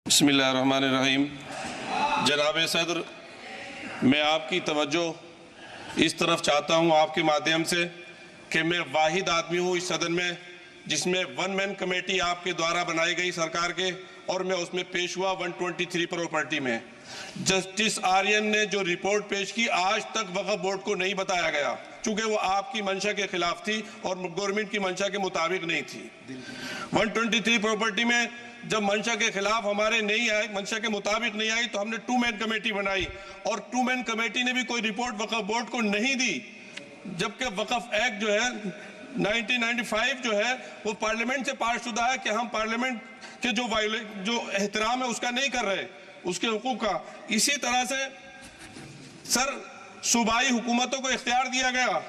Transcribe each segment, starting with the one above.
बिस्मिल्लाहिर्रहमानिर्रहीम। जनाब सदर, मैं आपकी तवज्जो इस तरफ चाहता हूँ आपके माध्यम से कि मैं वाहिद आदमी हूँ इस सदन में जिसमें वन मैन कमेटी आपके द्वारा बनाई गई सरकार के, और मैं उसमें पेश हुआ 123 प्रॉपर्टी में। जस्टिस आर्यन ने जो रिपोर्ट पेश की आज तक वक्फ बोर्ड को नहीं बताया गया, चूंकि वो आपकी मंशा के खिलाफ थी और गवर्नमेंट की मंशा के मुताबिक नहीं थी। 123 प्रॉपर्टी में जब मंशा के खिलाफ हमारे नहीं आई, मंशा के मुताबिक नहीं आई, तो हमने 2 मैन कमेटी बनाई और 2 मैन कमेटी ने भी कोई रिपोर्ट वक्फ बोर्ड को नहीं दी, जबकि वक्फ एक्ट जो है 1995 जो है वो पार्लियामेंट से पास शुदा है कि हम पार्लियामेंट के जो एहतराम है उसका नहीं कर रहे, उसके हुकूक का। इसी तरह से सर सूबाई हुकूमतों को इख्तियार दिया गया।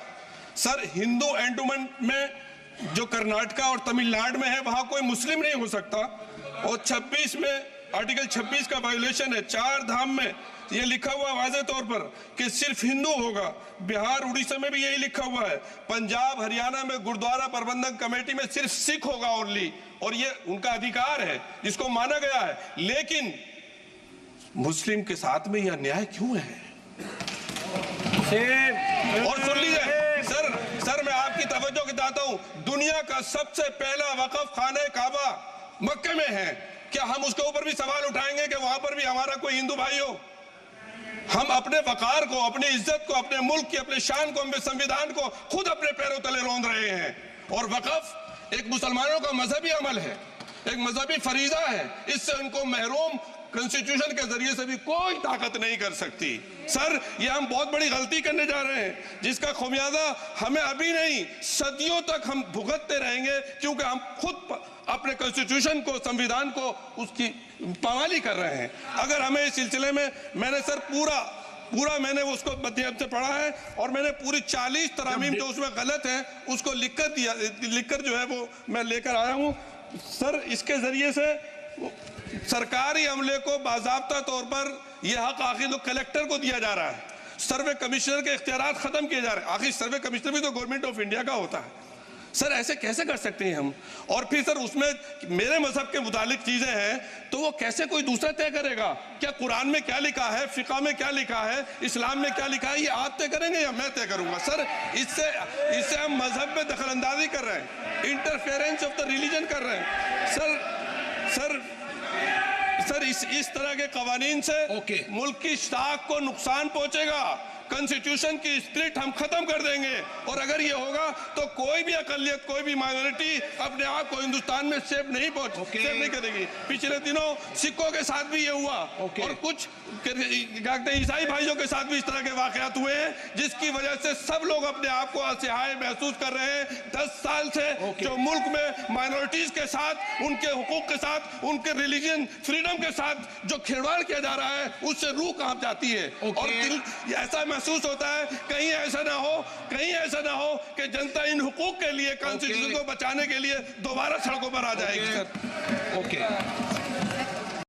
सर हिंदू एंडोमेंट में जो कर्नाटका और तमिलनाडु में है वहां कोई मुस्लिम नहीं हो सकता, और 26 में आर्टिकल 26 का वायोलेशन है। 4 धाम में ये लिखा हुआ वाज़े तौर पर कि सिर्फ हिंदू होगा। बिहार उड़ीसा में भी यही लिखा हुआ है। पंजाब हरियाणा में गुरुद्वारा प्रबंधक कमेटी में सिर्फ सिख होगा ओनली, और ये उनका अधिकार है जिसको माना गया है। लेकिन मुस्लिम के साथ में यह अन्याय क्यों है? और सुन लीजिए सर मैं आपकी तवज्जो के चाहता हूं, दुनिया का सबसे पहला वक़्फ़ खाने काबा मक्के में है। क्या हम उसके ऊपर भी सवाल उठाएंगे कि वहां पर भी हमारा कोई हिंदू भाई हो? हम अपने वकार को, अपनी इज्जत को, अपने मुल्क की अपने शान को, अपने संविधान को खुद अपने पैरों तले रौंद रहे हैं। और वक़्फ़ एक मुसलमानों का मजहबी अमल है, एक मजहबी फरीजा है। इससे उनको महरूम कॉन्स्टिट्यूशन के जरिए से भी कोई ताकत नहीं कर सकती। सर ये हम बहुत बड़ी गलती करने जा रहे हैं जिसका खुमियाजा हमें अभी नहीं सदियों तक हम भुगतते रहेंगे, क्योंकि हम खुद अपने कॉन्स्टिट्यूशन को, संविधान को, उसकी पामाली कर रहे हैं। अगर हमें इस सिलसिले में मैंने सर पूरा मैंने उसको मध्यम से पढ़ा है और मैंने पूरी 40 तरामीम जो उसमें गलत है उसको लिखकर जो है वो मैं लेकर आया हूँ। सर इसके जरिए से सरकारी अमले को बाज़ाब्ता तौर पर यह हक आखिर कलेक्टर को दिया जा रहा है। सर्वे कमिश्नर के इख्तियारात खत्म किए जा रहे हैं। आखिर सर्वे कमिश्नर भी तो गवर्नमेंट ऑफ इंडिया का होता है। सर ऐसे कैसे कर सकते हैं हम? और फिर सर उसमें मेरे मजहब के मुतालिक चीजें हैं तो वो कैसे कोई दूसरा तय करेगा? क्या कुरान में क्या लिखा है, फिक़ा में क्या लिखा है, इस्लाम में क्या लिखा है, ये आप तय करेंगे या मैं तय करूंगा? सर इससे हम मजहब में दखल अंदाजी कर रहे हैं, इंटरफेरेंस ऑफ द रिलीजन कर रहे हैं। सर इस तरह के कवानीन से मुल्क की साख को नुकसान पहुंचेगा। कॉन्स्टिट्यूशन की स्प्लिट हम खत्म कर देंगे, और अगर ये होगा तो कोई भी अकलियत, कोई भी माइनॉरिटी अपने आप को हिंदुस्तान में सेफ नहीं करेगी। पिछले दिनों सिखों के साथ भी ये हुआ, और कुछ ईसाई भाइयों के साथ भी इस तरह के वाकयात हुए हैं, जिसकी वजह से सब लोग अपने आप को असहाय महसूस कर रहे हैं। 10 साल से जो मुल्क में माइनॉरिटीज के साथ, उनके हुकूक के साथ, उनके रिलीजन फ्रीडम के साथ जो खिलवाड़ किया जा रहा है, उससे रूह कांप जाती है। और ऐसा महसूस होता है कहीं ऐसा ना हो कि जनता इन हुकूक के लिए, कॉन्स्टिट्यूशन को बचाने के लिए दोबारा सड़कों पर आ जाएगी। सर